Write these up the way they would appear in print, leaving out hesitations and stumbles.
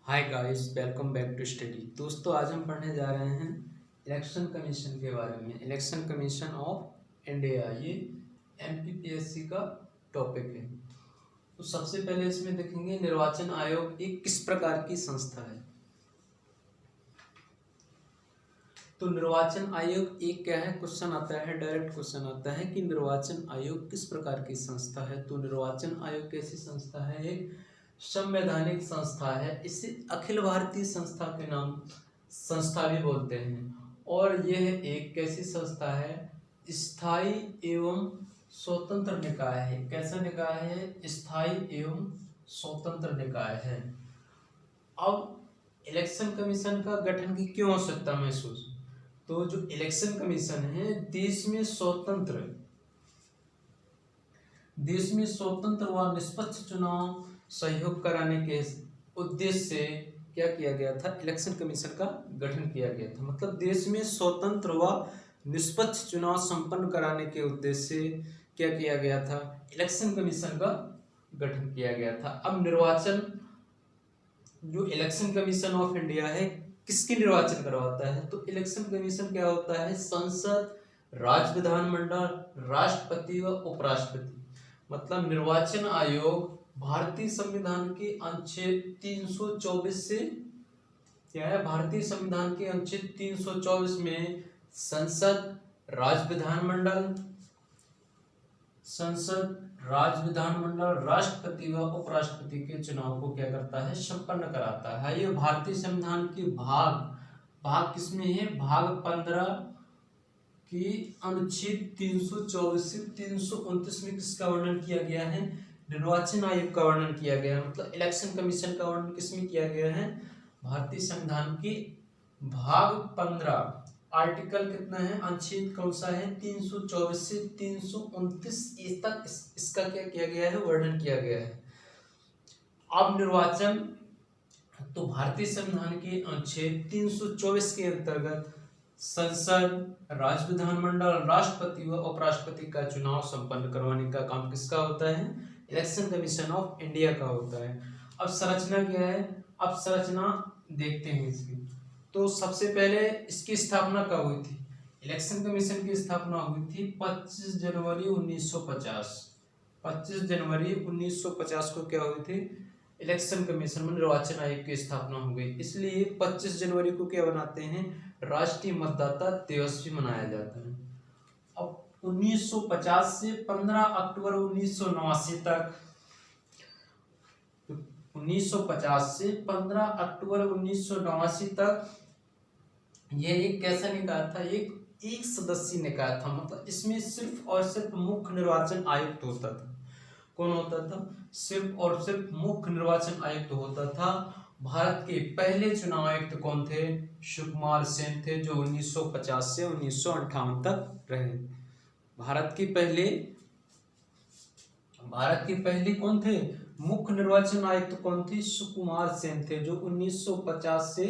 Hi guys, welcome back to study. दोस्तों, आज हम पढ़ने जा रहे हैं इलेक्शन कमीशन के बारे में। इलेक्शन कमीशन ऑफ इंडिया, ये एमपीपीएससी का टॉपिक है। तो सबसे पहले इसमें देखेंगे निर्वाचन आयोग एक किस प्रकार की संस्था है। तो निर्वाचन आयोग एक क्या है, क्वेश्चन आता है, डायरेक्ट क्वेश्चन आता है कि निर्वाचन आयोग किस प्रकार की संस्था है। तो निर्वाचन आयोग कैसी संस्था है? एक संवैधानिक संस्था है। इसे अखिल भारतीय संस्था के नाम संस्था भी बोलते हैं। और यह एक कैसी संस्था है? स्थायी एवं स्वतंत्र निकाय है। कैसा निकाय है? स्थायी एवं स्वतंत्र निकाय है। अब इलेक्शन कमीशन का गठन की क्यों आवश्यकता महसूस? तो जो इलेक्शन कमीशन है देश में स्वतंत्र व निष्पक्ष चुनाव सहयोग कराने के उद्देश्य से क्या किया गया था? इलेक्शन कमीशन का गठन किया गया था। मतलब देश में स्वतंत्र व निष्पक्ष चुनाव संपन्न कराने के उद्देश्य से क्या किया गया था? इलेक्शन कमीशन का गठन किया गया था। अब निर्वाचन, जो इलेक्शन कमीशन ऑफ इंडिया है, किसकी निर्वाचन करवाता है? तो इलेक्शन कमीशन क्या होता है? संसद, राज्य विधानमंडल, राष्ट्रपति व उपराष्ट्रपति। मतलब निर्वाचन आयोग भारतीय संविधान के अनुच्छेद 324 से क्या है? भारतीय संविधान के अनुच्छेद 324 में संसद, राज्य विधानमंडल, राष्ट्रपति व उपराष्ट्रपति के चुनाव को क्या करता है? संपन्न कराता है। ये भारतीय संविधान के भाग किसमें है? भाग 15 की अनुच्छेद 324 से 329 में किसका वर्णन किया गया है? निर्वाचन आयोग का वर्णन किया गया है। मतलब इलेक्शन कमीशन का वर्णन किसमें किया गया है? भारतीय संविधान के भाग 15 आर्टिकल कितना है? अनुच्छेद कौन सा है? 324 से 329 तक इसका क्या किया गया है? वर्णन किया गया है। अब निर्वाचन, तो भारतीय संविधान के अनुच्छेद 324 के अंतर्गत संसद, राज्य विधानमंडल, राष्ट्रपति व उपराष्ट्रपति का चुनाव संपन्न करवाने का काम किसका होता है? इलेक्शन कमीशन ऑफ इंडिया का होता है। अब संरचना क्या है? अब संरचना देखते हैं इसकी। तो सबसे पहले इसकी स्थापना कब हुई थी? इलेक्शन कमीशन की स्थापना हुई थी 25 जनवरी 1950। 25 जनवरी 1950 को क्या हुई थी? इलेक्शन कमीशन में निर्वाचन आयोग की स्थापना हो गई। इसलिए 25 जनवरी को क्या बनाते हैं? राष्ट्रीय मतदाता दिवस भी मनाया जाता है। अब 1950 से 15 अक्टूबर 1989 तक, 1950 से 15 अक्टूबर 1989 तक यह एक कैसा निकाय था? एक सदस्यीय निकाय था। मतलब इसमें सिर्फ और सिर्फ मुख्य निर्वाचन आयुक्त होता था। कौन होता था? सिर्फ और सिर्फ मुख्य निर्वाचन आयुक्त होता था। भारत के पहले चुनाव आयुक्त कौन थे? सुकुमार सेन थे, जो 1950 से 1958 तक रहे। भारत के पहले कौन थे? मुख्य निर्वाचन आयुक्त कौन थे? सुकुमार सेन थे, जो 1950 से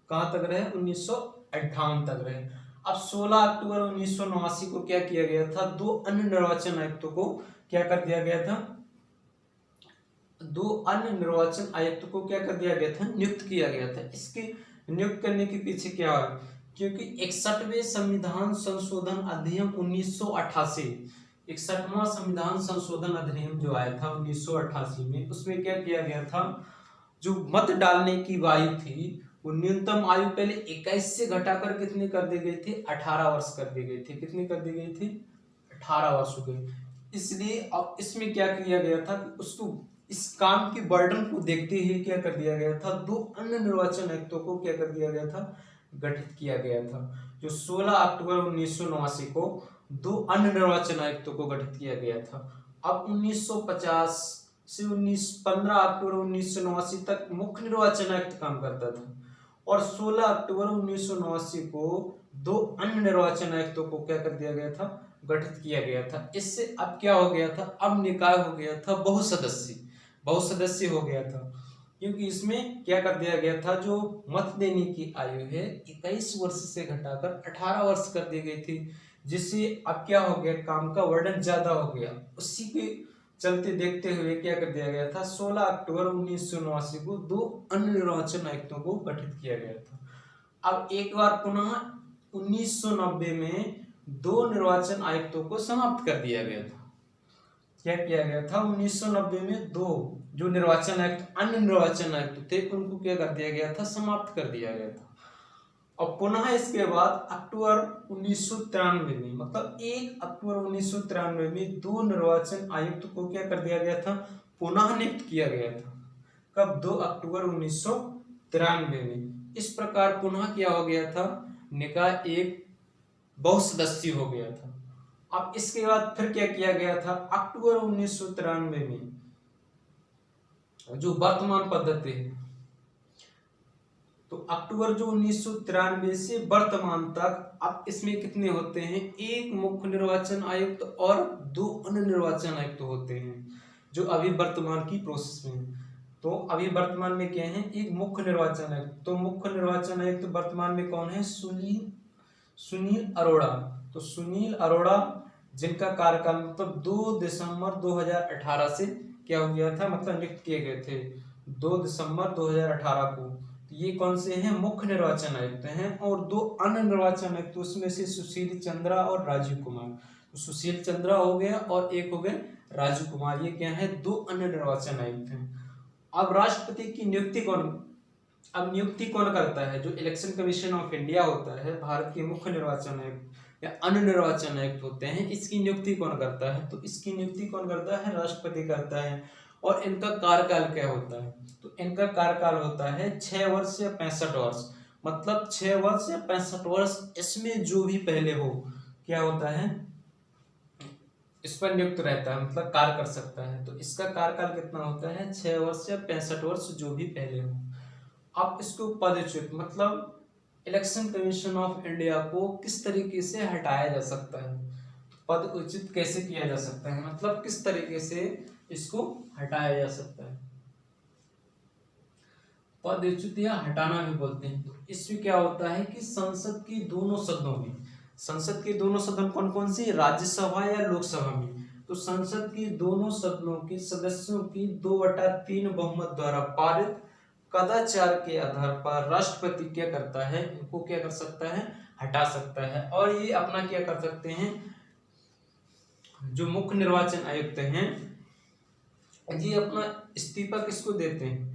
कहां तक रहे? 1958 तक रहे। अब 16 अक्टूबर 1989 को क्या किया गया था? दो अन्य निर्वाचन आयुक्तों को क्या कर दिया गया था? दो अन्य निर्वाचन आयुक्त को क्या कर दिया गया था? नियुक्त किया गया था। इसके नियुक्त करने के पीछे क्या है? क्योंकि 61वें संविधान संशोधन अधिनियम 1988, 61वां संविधान संशोधन अधिनियम जो आया था 1988 में, उसमें क्या किया गया था? जो मत डालने की आयु थी, वो न्यूनतम आयु पहले 21 से घटाकर कितनी कर दी गई थी? 18 वर्ष कर दी गई थी। कितनी कर दी गई थी? 18 वर्ष हो गई। इसलिए अब इसमें क्या किया गया था कि उसको, इस काम की बर्डन को देखते हुए क्या कर दिया गया था? दो अन्य निर्वाचन आयुक्तों को क्या कर दिया गया था? गठित किया गया था। जो 16 अक्टूबर 1989 को दो अन्य निर्वाचन आयुक्तों को गठित किया गया था। अब 1950 से 15 अक्टूबर 1989 तक मुख्य निर्वाचन आयुक्त काम करता था, और 16 अक्टूबर 1989 को दो अन्य निर्वाचन आयुक्तों को क्या कर दिया गया था? गठित किया गया था। इससे अब क्या हो गया था? अब निकाय हो गया था बहुसदस्यीय हो गया था। क्योंकि इसमें क्या कर दिया गया था? जो मत देने की आयु है 21 वर्ष से घटाकर 18 वर्ष कर दी गई थी, जिससे अब क्या हो गया? काम का वर्णन ज्यादा हो गया। चलते देखते हुए क्या कर दिया गया था, 16 अक्टूबर 1979 को 2 अन्य निर्वाचन आयुक्तों को गठित किया गया था। अब एक बार पुनः 1990 में 2 निर्वाचन आयुक्तों को समाप्त कर दिया गया था। क्या किया गया था, 1990 में 2 जो निर्वाचन आयुक्त अन्य निर्वाचन आयुक्त थे उनको क्या कर दिया गया था, समाप्त कर दिया गया था। और पुनः इसके बाद अक्टूबर 1993 में, मतलब 1 अक्टूबर 1993 में 2 निर्वाचन आयुक्त को क्या कर दिया गया था, पुनः नियुक्त किया गया था। कब, 2 अक्टूबर 1993 में। इस प्रकार पुनः क्या हो गया था, निकाय एक बहुसदस्यीय हो गया था। अब इसके बाद फिर क्या किया गया था, अक्टूबर 1993 में जो वर्तमान पद्धति है, तो अक्टूबर जो 1993 से वर्तमान तक अब इसमें कितने होते हैं, 1 मुख्य निर्वाचन आयुक्त और 2 अन्य निर्वाचन आयुक्त होते हैं जो अभी वर्तमान की प्रोसेस में है। तो अभी वर्तमान में क्या है, 1 मुख्य निर्वाचन आयुक्त। तो मुख्य निर्वाचन आयुक्त वर्तमान में कौन है, सुनील अरोड़ा। तो सुनील अरोड़ा जिनका कार्यकाल मतलब 2 दिसंबर 2018 से क्या हो गया था, मतलब नियुक्त किए गए थे 2 दिसंबर 2018 को। ये कौन से हैं, मुख्य निर्वाचन आयुक्त हैं। और 2 अन्य निर्वाचन आयुक्त, उसमें से सुशील चंद्रा और राजीव कुमार। तो सुशील चंद्रा हो गया और एक हो गए राजीव कुमार, ये क्या है, 2 अन्य निर्वाचन आयुक्त हैं। अब राष्ट्रपति की नियुक्ति अब नियुक्ति कौन करता है, जो इलेक्शन कमीशन ऑफ इंडिया होता है, भारत के मुख्य निर्वाचन आयुक्त या अन्य निर्वाचन आयुक्त होते हैं, इसकी नियुक्ति कौन करता है, तो इसकी नियुक्ति कौन करता है, राष्ट्रपति करता है। और इनका कार्यकाल क्या होता है, तो इनका कार्यकाल होता है 6 वर्ष या 65 वर्ष, मतलब 6 वर्ष या 65 वर्ष। इसमें जो भी पहले हो क्या होता है, इस पर नियुक्त रहता है, मतलब कार्य कर सकता है। तो इसका कार्यकाल कितना होता है, 6 वर्ष या 65 वर्ष, जो भी पहले हो। अब इसको पदच्युत, मतलब इलेक्शन कमीशन ऑफ इंडिया को किस तरीके से हटाया जा सकता है, पद उचित कैसे किया जा सकता है, मतलब किस तरीके से इसको हटाया जा सकता है, पदच्युत या हटाना भी बोलते हैं। तो इसमें क्या होता है कि संसद की दोनों सदनों में, संसद के दोनों सदन कौन कौन सी, राज्यसभा या लोकसभा में, तो संसद की दोनों सदनों के सदस्यों की 2/3 बहुमत द्वारा पारित कदाचार के आधार पर राष्ट्रपति क्या करता है, इनको क्या कर सकता है, हटा सकता है। और ये अपना क्या कर सकते हैं, जो मुख्य निर्वाचन आयुक्त हैं, ये अपना इस्तीफा किसको देते हैं,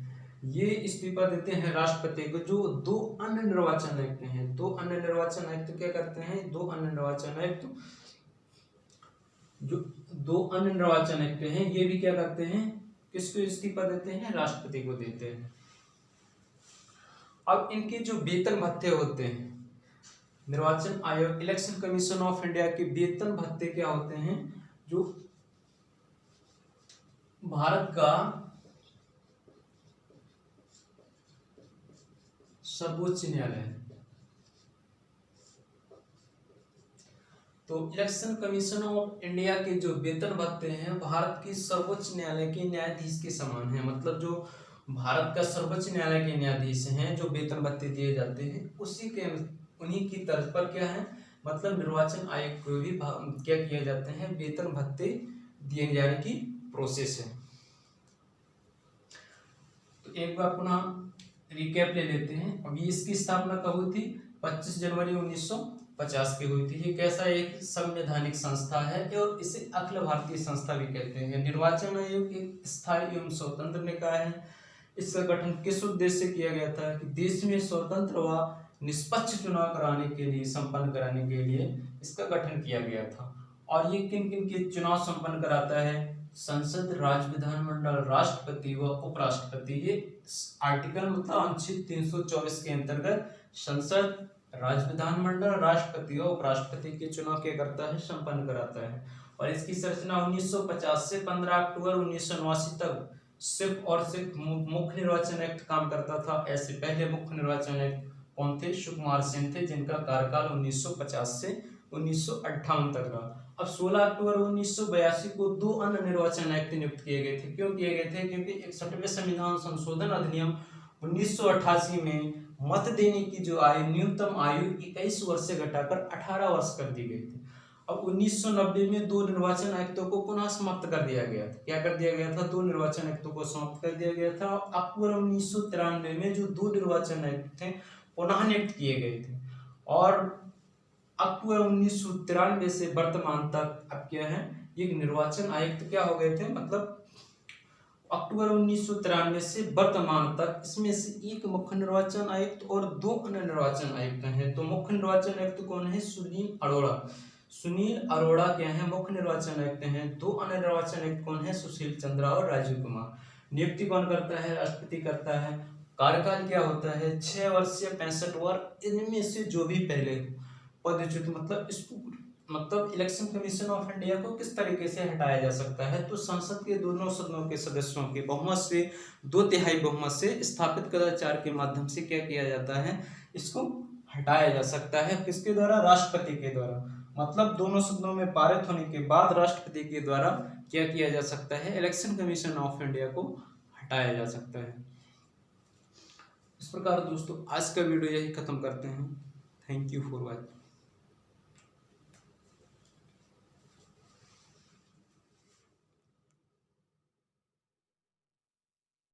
ये इस्तीफा देते हैं राष्ट्रपति को। जो 2 अन्य निर्वाचन आयुक्त हैं, 2 अन्य निर्वाचन आयुक्त क्या करते हैं, 2 अन्य निर्वाचन आयुक्त, जो 2 अन्य निर्वाचन आयुक्त हैं, ये भी क्या करते हैं, किसको इस्तीफा देते हैं, राष्ट्रपति को देते हैं। अब इनके जो वेतन भत्ते होते हैं, निर्वाचन आयोग इलेक्शन कमीशन ऑफ इंडिया के वेतन भत्ते क्या होते हैं, जो भारत का सर्वोच्च न्यायालय है, तो इलेक्शन कमीशन ऑफ इंडिया के जो वेतन भत्ते हैं भारत की सर्वोच्च न्यायालय के न्यायाधीश के समान है। मतलब जो भारत का सर्वोच्च न्यायालय के न्यायाधीश हैं, जो वेतन भत्ते दिए जाते हैं, उन्हीं की तर्ज पर क्या है, मतलब निर्वाचन आयोग को भी क्या किया जाते हैं, वेतन भत्ते दिए जाने की प्रोसेस है। तो एक बार पुनः रिकैप ले लेते हैं। अभी इसकी स्थापना कब हुई थी, 25 जनवरी 1950 की हुई थी। ये कैसा एक संवैधानिक संस्था है और इसे अखिल भारतीय संस्था भी कहते हैं। निर्वाचन आयोग एक स्थायी एवं स्वतंत्र निकाय है। इसका गठन किस उद्देश्य से किया गया था कि देश में स्वतंत्र व निष्पक्ष चुनाव कराने के लिए, संपन्न कराने के लिए इसका गठन किया गया था। और ये किन किन के चुनाव संपन्न कराता है, संसद, राज्य विधानमंडल, राष्ट्रपति व उपराष्ट्रपति। ये आर्टिकल मतलब अनुच्छेद 324 के अंतर्गत संसद, राज्य विधानमंडल, राष्ट्रपति और उपराष्ट्रपति के चुनाव क्या करता है, संपन्न कराता है। और इसकी संरचना 1950 से 15 अक्टूबर 1989 तक सिर्फ और सिर्फ मुख्य निर्वाचन आयुक्त काम करता था। ऐसे पहले मुख्य निर्वाचन आयुक्त कौन थे, सुकुमार सेन थे, जिनका कार्यकाल 1950 से 1958 तक रहा। अब 16 अक्टूबर 1982 को 2 अन्य निर्वाचन आयुक्त नियुक्त किए गए थे। क्यों किए गए थे, क्योंकि 61वें संविधान संशोधन अधिनियम 1988 में मत देने की जो आयु, न्यूनतम आयु 21 वर्ष से घटाकर 18 वर्ष कर दी गई थी। अब 1990 में 2 निर्वाचन आयुक्तों को पुनः समाप्त कर दिया गया था। क्या कर दिया गया था? 2 निर्वाचन आयुक्तों को समाप्त कर दिया गया था। अक्टूबर 1993 में जो 2 निर्वाचन आयुक्त थे पुनः नियुक्त किए गए थे, और अक्टूबर 1993 से वर्तमान तक अब क्या है, ये निर्वाचन आयुक्त क्या हो गए थे, मतलब अक्टूबर 1993 से वर्तमान तक इसमें से एक मुख्य निर्वाचन आयुक्त और 2 अन्य निर्वाचन आयुक्त हैं। तो मुख्य निर्वाचन आयुक्त कौन है? सुनील अरोड़ा। सुनील अरोड़ा क्या है? मुख्य निर्वाचन आयुक्त हैं। 2 अन्य निर्वाचन आयुक्त कौन है? सुशील चंद्रा और राजीव कुमार। नियुक्ति कौन करता है? राष्ट्रपति करता है। कार्यकाल क्या होता है? 6 वर्ष या 65 वर्ष, इनमें से जो भी पहले पदच्युत, मतलब इसको मतलब इलेक्शन कमीशन ऑफ इंडिया को किस तरीके से हटाया जा सकता है? तो संसद के दोनों सदनों के सदस्यों के बहुमत से, 2/3 बहुमत से स्थापित कदाचार के माध्यम से क्या किया जाता है? इसको हटाया जा सकता है। किसके द्वारा? राष्ट्रपति के द्वारा। मतलब दोनों सदनों में पारित होने के बाद राष्ट्रपति के द्वारा क्या किया जा सकता है? इलेक्शन कमीशन ऑफ इंडिया को हटाया जा सकता है। इस प्रकार दोस्तों आज का वीडियो यही खत्म करते हैं। Thank you for watching.